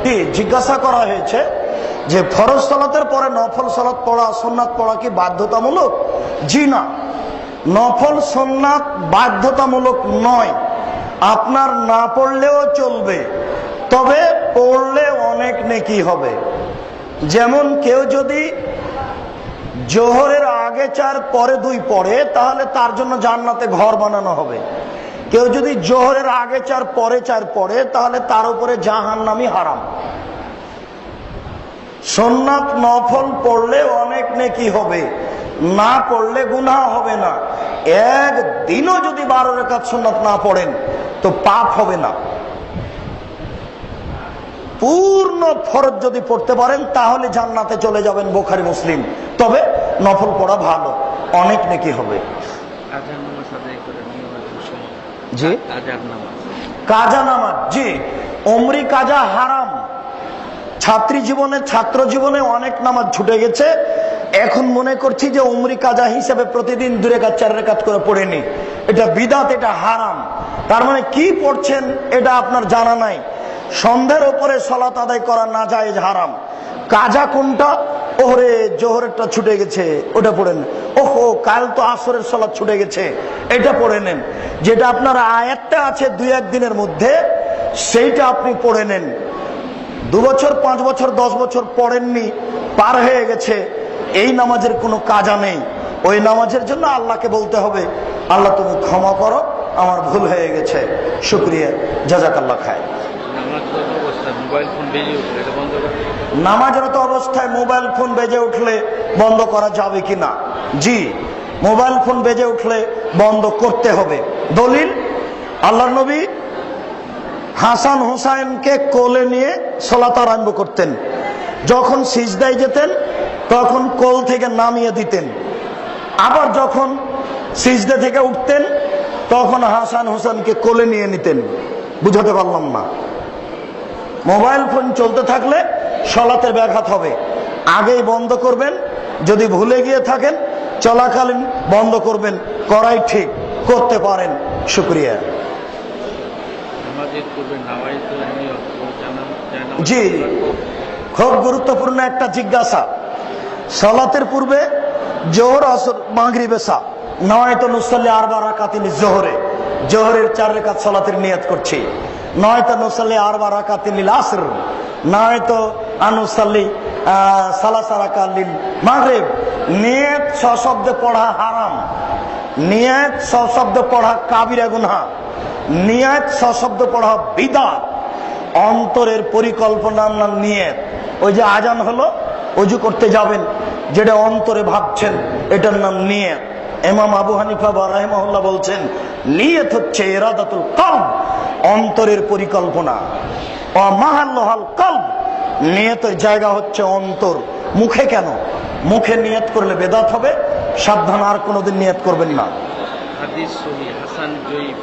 একটি জিজ্ঞাসা করা হয়েছে যে ফরজ সালাতের পরে নফল সালাত পড়া, সুন্নাত পড়া কি বাধ্যতামূলক? জি না, নফল সুন্নাত বাধ্যতামূলক নয়। আপনার না পড়লেও চলবে, তবে পড়লে অনেক নেকি হবে। যেমন কেউ যদি জোহরের আগে 4 পরে 2 পড়ে, তাহলে তার জন্য জান্নাতে ঘর বানানো হবে। কেউ যদি জোহরের আগে 4 পরে 4 পড়ে, তাহলে তার উপরে জাহান্নামী হারাম। সুন্নাত নফল পড়লে অনেক নেকি হবে, না পড়লে গুনাহ হবে না। একদিনও যদি 12 রাকাত সুন্নাত না পড়েন তো পাপ হবে না। পূর্ণ ফরজ যদি পড়তে পারেন তাহলে জান্নাতে চলে যাবেন, বুখারী মুসলিম। তবে নফল পড়া ভালো, অনেক নেকি হবে। জি, কাজা নামাজ, জি, উমরি কাজা হারাম। ছাত্রী জীবনে, ছাত্র জীবনে অনেক নামাজ ছুটে গেছে। এখন মনে করছি যে উমরি কাজা হিসেবে প্রতিদিন 2 রাকাত 4 রাকাত করে পড়ে নি, এটা বিদাত, এটা হারাম। তার মানে কি পড়ছেন এটা আপনার জানা নাই। সন্ধ্যের উপরে সালাত আদায় করা নাজায়েজ, হারাম। কাজা কোনটা? ওরে জোহরেরটা ছুটে গেছে, ওটা পড়ে নেন। ওহো, কাল তো আসরের সালাত ছুটে গেছে, এটা পড়ে নেন। যেটা আপনার আয়াতটা আছে 2-1 দিনের মধ্যে, সেইটা আপনি পড়ে নেন। 2 বছর 5 বছর 10 বছর পড়েননি, পার হয়ে গেছে, এই নামাজের কোনো কাজা নেই। ওই নামাজের জন্য আল্লাহকে বলতে হবে, আল্লাহ তুমি ক্ষমা করো, আমার ভুল হয়ে গেছে, শুকরিয়া, জাযাকাল্লাহ খায়। নামাজরত অবস্থায় মোবাইল ফোন বেজে উঠলে বন্ধ করা যাবে কিনা? জি, মোবাইল ফোন বেজে উঠলে বন্ধ করতে হবে। দলিল, আল্লাহর নবী হাসান হুসাইনকে কোলে নিয়ে সালাত আরম্ভ করতেন। যখন সিজদায় যেতেন তখন কোল থেকে নামিয়ে দিতেন, আবার যখন সিজদা থেকে উঠতেন তখন হাসান হুসাইনকে কোলে নিয়ে নিতেন। বুঝাতে পারলাম না? মোবাইল ফোন চলতে থাকলে সালাতের ব্যাঘাত হবে, আগেই বন্ধ করবেন। যদি ভুলে গিয়ে থাকেন চলাকালীন বন্ধ করবেন, করাই ঠিক, করতে পারেন, শুকরিয়া। জি, খুব গুরুত্বপূর্ণ একটা জিজ্ঞাসা। সালাতের পূর্বে জোহর, আসর, মাগরিব, এশা নয়তো নুসাল্লি 4 রাকাতিন জোহরে, জোহরের 4 রাকাত সালাতের নিয়ত করছি। নয়তো নুসাল্লি 4 রাকাতিন লিল আসর, নয়তো আনুসাল্লি 3 রাকাত লিল মাগরিব। নিয়ত সশব্দে পড়া হারাম, নিয়ত সশব্দে পড়া কাবিরা গুনাহ, নিয়ত সশব্দ পড়া বিদআত। অন্তরের পরিকল্পনার নাম নিয়ত। ওই যে আজান হলো, ওযু করতে যাবেন, যেটা অন্তরে ভাবছেন এটার নাম নিয়ত। ইমাম আবু হানিফা রাহিমাহুল্লাহ বলছেন নিয়ত হচ্ছে ইরাদাতুল কলব, অন্তরের পরিকল্পনা। ওয়া মাহাল্লুল কলব, নিয়তের জায়গা হচ্ছে অন্তর। মুখে কেন? মুখে নিয়ত করলে বেদাত হবে, সাবধান, আর কোনোদিন নিয়ত করবেন না। হাদিস সহিহ হাসান জয়ীফ